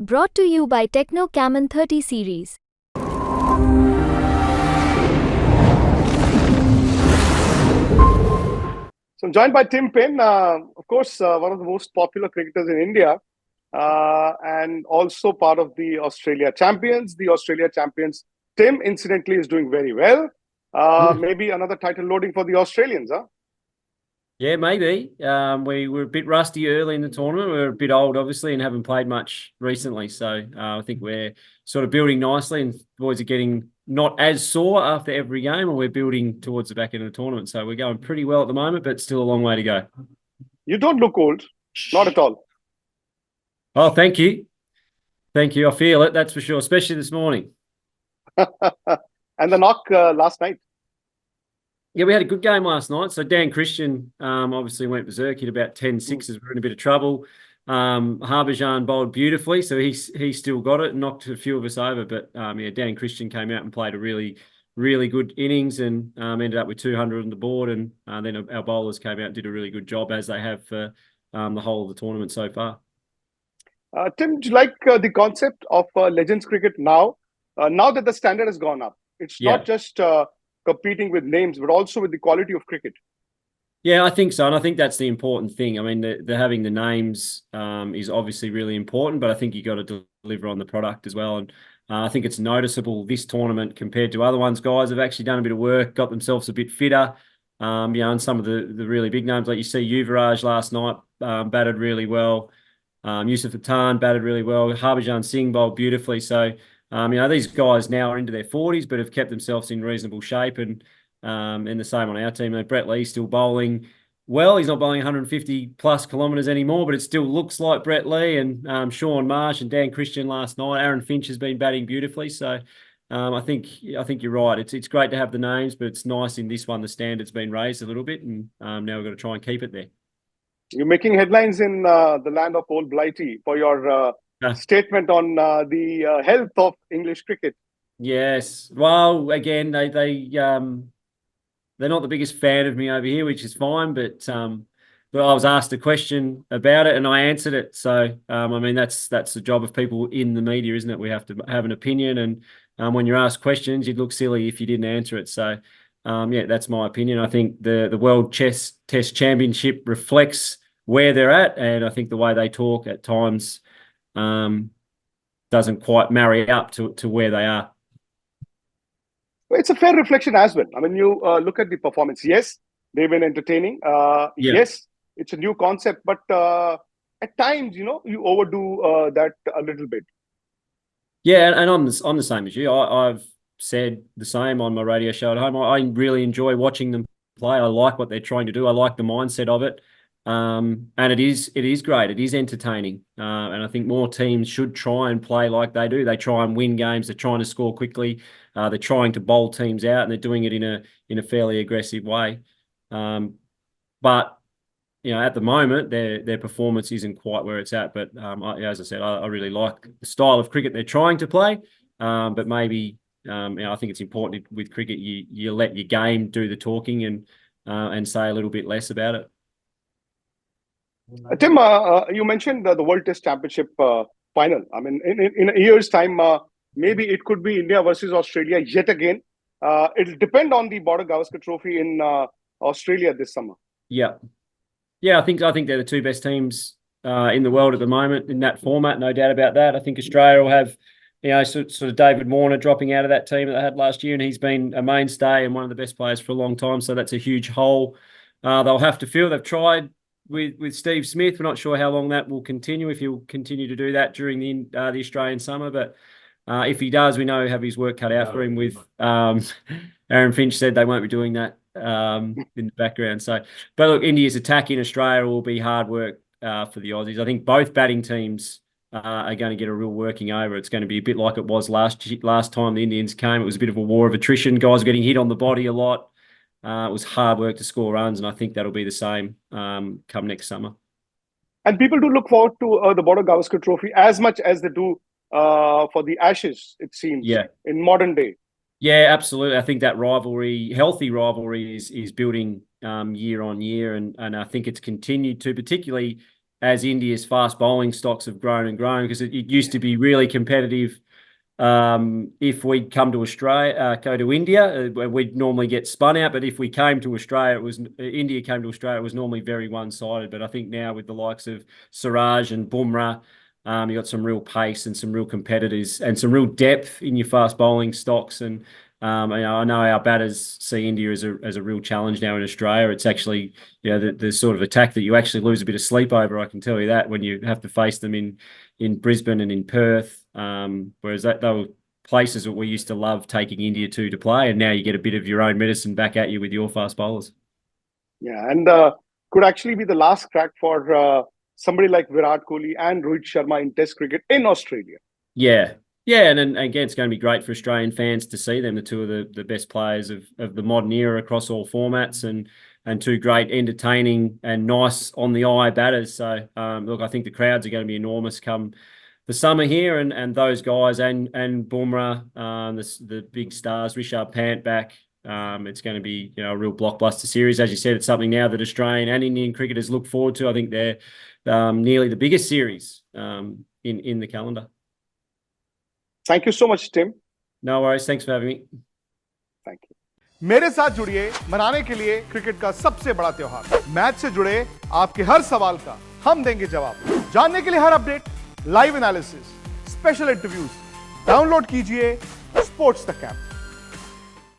Brought to you by Techno Camon 30 series. So I'm joined by Tim Paine, of course, one of the most popular cricketers in India, and also part of the Australia champions. The Australia champions, Tim, incidentally, is doing very well. Maybe another title loading for the Australians, huh? Yeah, maybe. We were a bit rusty early in the tournament. We were a bit old, obviously, and haven't played much recently. So I think we're sort of building nicely, and boys are getting not as sore after every game, and we're building towards the back end of the tournament. So we're going pretty well at the moment, but still a long way to go. You don't look old, not at all. Oh, thank you. Thank you. I feel it, that's for sure, especially this morning. And the knock last night. Yeah, we had a good game last night. So Dan Christian obviously went berserk, hit about 10 sixes. We're in a bit of trouble. Harbhajan bowled beautifully, so he still got it and knocked a few of us over. But yeah, Dan Christian came out and played a really, really good innings and ended up with 200 on the board. And then our bowlers came out and did a really good job, as they have for the whole of the tournament so far. Tim, do you like the concept of Legends cricket now? Now that the standard has gone up, it's not just competing with names, but also with the quality of cricket. Yeah, I think so. And I think that's the important thing. I mean, the having the names is obviously really important, but I think you got to deliver on the product as well. And I think it's noticeable this tournament compared to other ones. Guys have actually done a bit of work, got themselves a bit fitter. And some of the really big names, like you see Yuvraj last night, batted really well. Yusuf pathan batted really well. Harbhajan Singh bowled beautifully. So, these guys now are into their 40s, but have kept themselves in reasonable shape. And the same on our team. Brett Lee's still bowling well. He's not bowling 150 plus kilometres anymore, but it still looks like Brett Lee. And Sean Marsh and Dan Christian last night. Aaron Finch has been batting beautifully. So I think you're right. It's great to have the names, but it's nice in this one the standard's been raised a little bit, and now we've got to try and keep it there. You're making headlines in the land of old Blighty for your statement on the health of English cricket. Yes. Well, again, they're not the biggest fan of me over here, which is fine. But I was asked a question about it and I answered it. So that's the job of people in the media, isn't it? We have to have an opinion, and when you're asked questions, you'd look silly if you didn't answer it. So that's my opinion. I think the World Chess Test Championship reflects where they're at, and I think the way they talk at times doesn't quite marry up to where they are. It's a fair reflection as well. I mean, you look at the performance. Yes, they've been entertaining. Yes, it's a new concept, but at times, you overdo that a little bit. Yeah, and I'm the same as you. I've said the same on my radio show at home. I really enjoy watching them play. I like what they're trying to do. I like the mindset of it. And it is great. It is entertaining. And I think more teams should try and play like they do. They try and win games. They're trying to score quickly. They're trying to bowl teams out, and they're doing it in a fairly aggressive way. But at the moment, their performance isn't quite where it's at. But as I said, I really like the style of cricket they're trying to play. But maybe I think it's important with cricket you let your game do the talking and say a little bit less about it. Tim, you mentioned the World Test Championship final. I mean, in a year's time, maybe it could be India versus Australia yet again. It'll depend on the Border Gavaskar Trophy in Australia this summer. Yeah, I think they're the two best teams in the world at the moment in that format. No doubt about that. I think Australia will have, sort of David Warner dropping out of that team that they had last year, and he's been a mainstay and one of the best players for a long time. So that's a huge hole they'll have to fill. They've tried with Steve Smith. We're not sure how long that will continue, if he'll continue to do that during the Australian summer. But if he does, we know he'll have his work cut out for him. With Aaron Finch said they won't be doing that in the background. So, but look, India's attack in Australia will be hard work for the Aussies. I think both batting teams are going to get a real working over. It's going to be a bit like it was last time the Indians came. It was a bit of a war of attrition. Guys were getting hit on the body a lot. It was hard work to score runs, and I think that'll be the same come next summer. And people do look forward to the Border Gavaskar Trophy as much as they do for the Ashes, it seems, in modern day. Yeah, absolutely. I think that healthy rivalry is building year on year, and I think it's continued to, particularly as India's fast bowling stocks have grown and grown, because it used to be really competitive. If we'd come to Australia, go to India, we'd normally get spun out. But if we came to Australia, India came to Australia, it was normally very one-sided. But I think now with the likes of Siraj and Bumrah, you got some real pace and some real competitors and some real depth in your fast bowling stocks. And I know our batters see India as a real challenge now in Australia. It's actually, the sort of attack that you actually lose a bit of sleep over. I can tell you that, when you have to face them in Brisbane and in Perth. Whereas they were places that we used to love taking India to play, and now you get a bit of your own medicine back at you with your fast bowlers. Yeah, and could actually be the last crack for somebody like Virat Kohli and Rohit Sharma in Test cricket in Australia. Yeah, and again, it's going to be great for Australian fans to see them, the two of the best players of the modern era across all formats, and two great, entertaining and nice on the eye batters. So look, I think the crowds are going to be enormous come the summer here, and those guys and Bumrah, the big stars, Rishabh Pant back. It's going to be a real blockbuster series. As you said, it's something now that Australian and Indian cricketers look forward to. I think they're nearly the biggest series in the calendar. Thank you so much, Tim. No worries. Thanks for having me. Thank you. मेरे साथ जुड़िए मनाने के लिए cricket का सबसे बड़ा त्योहार। मैच से जुड़े आपके हर सवाल का हम देंगे जवाब। जानने के लिए हर update, live analysis, special interviews, download कीजिए स्पोर्ट्स तक ऐप।